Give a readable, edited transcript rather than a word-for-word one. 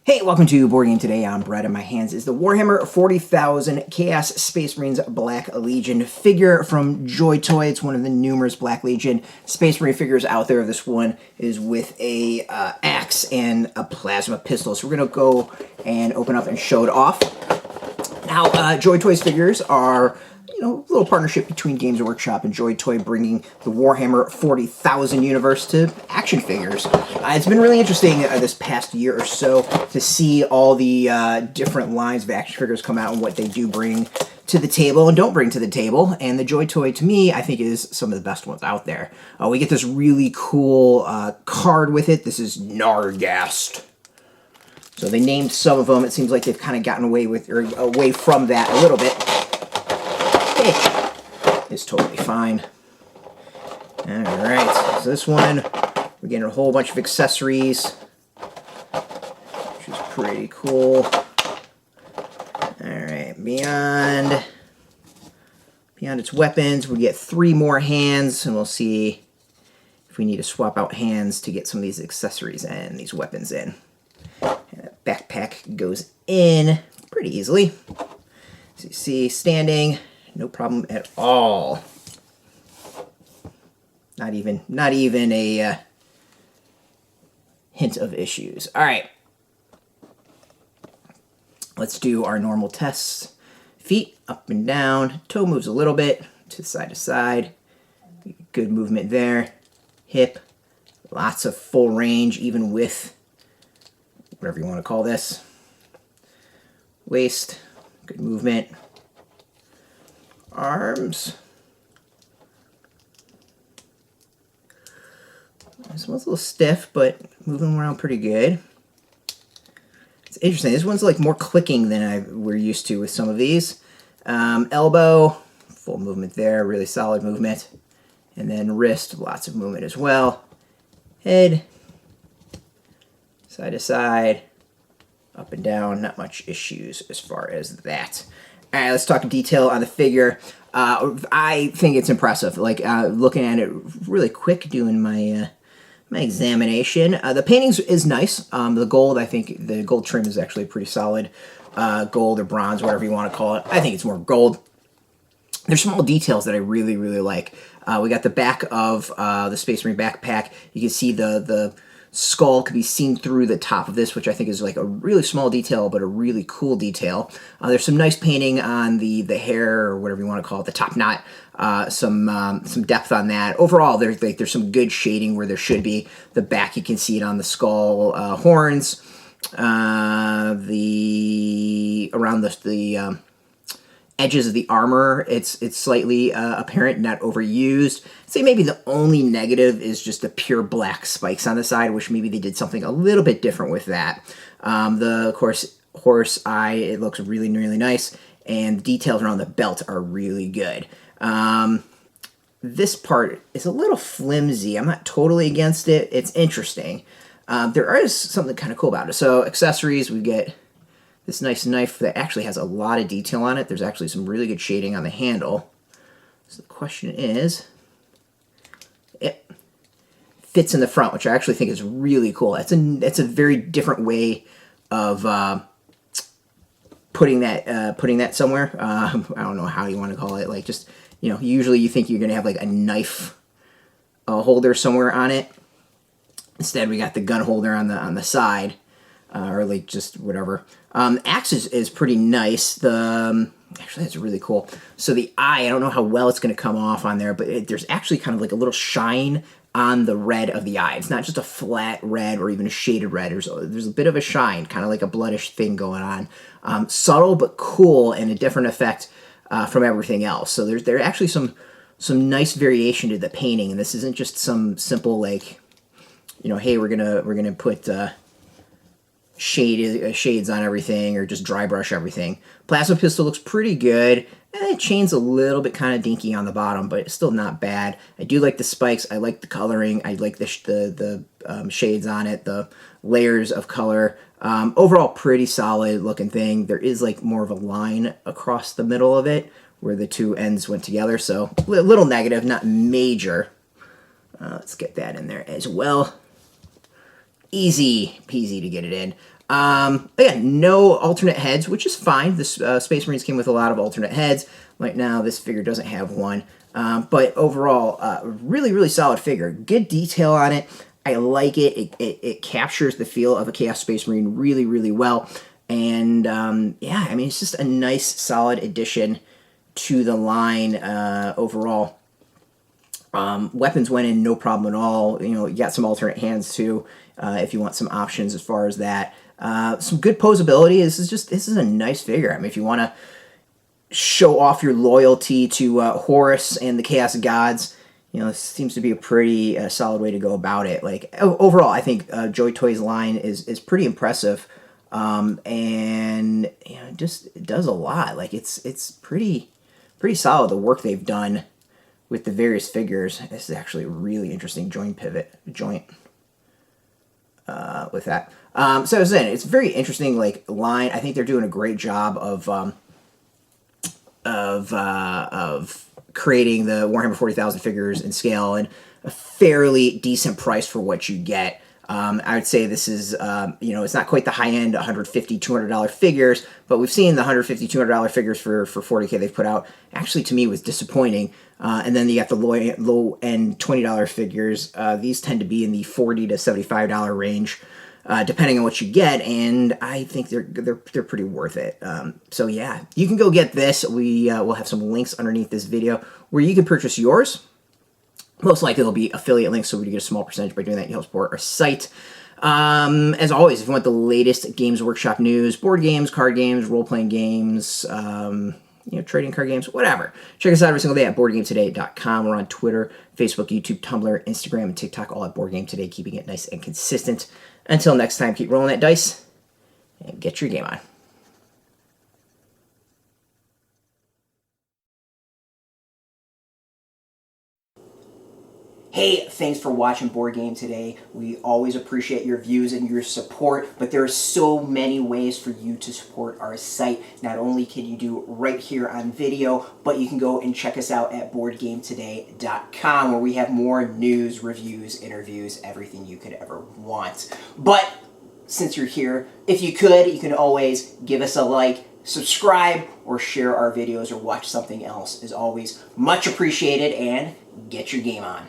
Hey, welcome to Board Game Today. I'm Brett, and my hands is the Warhammer 40,000 Chaos Space Marines Black Legion figure from Joy Toy. It's one of the numerous Black Legion Space Marine figures out there. This one is with a axe and a plasma pistol. So we're going to go and open up and show it off. Now, Joy Toy's figures are, a little partnership between Games Workshop and Joy Toy, bringing the Warhammer 40,000 universe to action figures. It's been really interesting this past year or so to see all the different lines of action figures come out and what they do bring to the table and don't bring to the table. And the Joy Toy, to me, I think is some of the best ones out there. We get this really cool card with it. This is Narghast. So they named some of them. It seems like they've kind of gotten away from that a little bit. It's totally fine. Alright, so this one, we're getting a whole bunch of accessories, which is pretty cool. Alright, beyond its weapons, we get 3 more hands, and we'll see if we need to swap out hands to get some of these accessories and these weapons in. And that backpack goes in pretty easily. So you see, standing, no problem at all. Not even a hint of issues. All right. Let's do our normal tests. Feet up and down. Toe moves a little bit to side. Good movement there. Hip. Lots of full range, even with whatever you want to call this. Waist. Good movement. Arms. This one's a little stiff, but moving around pretty good. It's interesting. This one's like more clicking than we're used to with some of these. Elbow, full movement there, really solid movement. And then wrist, lots of movement as well. Head, side to side, up and down, not much issues as far as that. All right, let's talk detail on the figure. I think it's impressive. Like looking at it really quick, doing my my examination. The painting is nice. The gold, I think the gold trim is actually pretty solid. Gold or bronze, whatever you want to call it. I think it's more gold. There's small details that I really like. We got the back of the Space Marine backpack. You can see the skull could be seen through the top of this, which I think is like a really small detail, but a really cool detail. There's some nice painting on the hair, or whatever you want to call it, the top knot. Some depth on that. Overall, there's some good shading where there should be. The back, you can see it on the skull horns. Around the edges of the armor, it's slightly apparent, not overused. I'd say maybe the only negative is just the pure black spikes on the side, which maybe they did something a little bit different with that. Of course, horse eye, it looks really nice, and the details around the belt are really good. This part is a little flimsy. I'm not totally against it. It's interesting. There is something kind of cool about it. So accessories, we get this nice knife that actually has a lot of detail on it. There's actually some really good shading on the handle. So the question is, it fits in the front, which I actually think is really cool. It's a very different way of putting that somewhere. I don't know how you want to call it. Like just, usually you think you're gonna have like a knife holder somewhere on it. Instead, we got the gun holder on the side. Or like just whatever. Axe is pretty nice. Actually, that's really cool. So the eye, I don't know how well it's going to come off on there, but there's actually kind of like a little shine on the red of the eye. It's not just a flat red or even a shaded red. There's a bit of a shine, kind of like a bloodish thing going on. Subtle but cool, and a different effect from everything else. So there's actually some nice variation to the painting, and this isn't just some simple like, hey, we're gonna put shades on everything, or just dry brush everything. Plasma pistol looks pretty good. Chain's a little bit kind of dinky on the bottom, but it's still not bad. I do like the spikes. I like the coloring. I like the shades on it, the layers of color. Overall, pretty solid looking thing. There is like more of a line across the middle of it where the two ends went together, so a little negative, not major. Let's get that in there as well. Easy peasy to get it in. Again, no alternate heads, which is fine. This Space Marines came with a lot of alternate heads. Right now, this figure doesn't have one. But overall, really, really solid figure. Good detail on it. I like it. It captures the feel of a Chaos Space Marine really, really well. And yeah, I mean, it's just a nice, solid addition to the line overall. Weapons went in no problem at all. You know, you got some alternate hands too, if you want some options as far as that. Some good posability. This is a nice figure. I mean, if you want to show off your loyalty to Horus and the Chaos Gods, you know, this seems to be a pretty solid way to go about it. Like overall, I think Joy Toys line is pretty impressive, and you know, it does a lot. Like it's pretty solid, the work they've done with the various figures. This is actually a really interesting joint with that. So I was saying, it's a very interesting like line. I think they're doing a great job of creating the Warhammer 40,000 figures in scale and a fairly decent price for what you get. I would say this is, you know, it's not quite the high-end $150, $200 figures, but we've seen the $150, $200 figures for 40K they've put out. Actually, to me, was disappointing. And then you got the low-end $20 figures. These tend to be in the $40 to $75 range, depending on what you get, and I think they're pretty worth it. So yeah, you can go get this. We'll have some links underneath this video where you can purchase yours. Most likely there'll be affiliate links, so we get a small percentage by doing that. You help support our site. As always, if you want the latest Games Workshop news, board games, card games, role-playing games, you know, trading card games, whatever, check us out every single day at BoardGameToday.com. We're on Twitter, Facebook, YouTube, Tumblr, Instagram, and TikTok, all at BoardGameToday, keeping it nice and consistent. Until next time, keep rolling that dice and get your game on. Hey, thanks for watching Board Game Today. We always appreciate your views and your support, but there are so many ways for you to support our site. Not only can you do right here on video, but you can go and check us out at BoardGameToday.com, where we have more news, reviews, interviews, everything you could ever want. But since you're here, if you could, you can always give us a like, subscribe, or share our videos or watch something else. Is always much appreciated, and get your game on.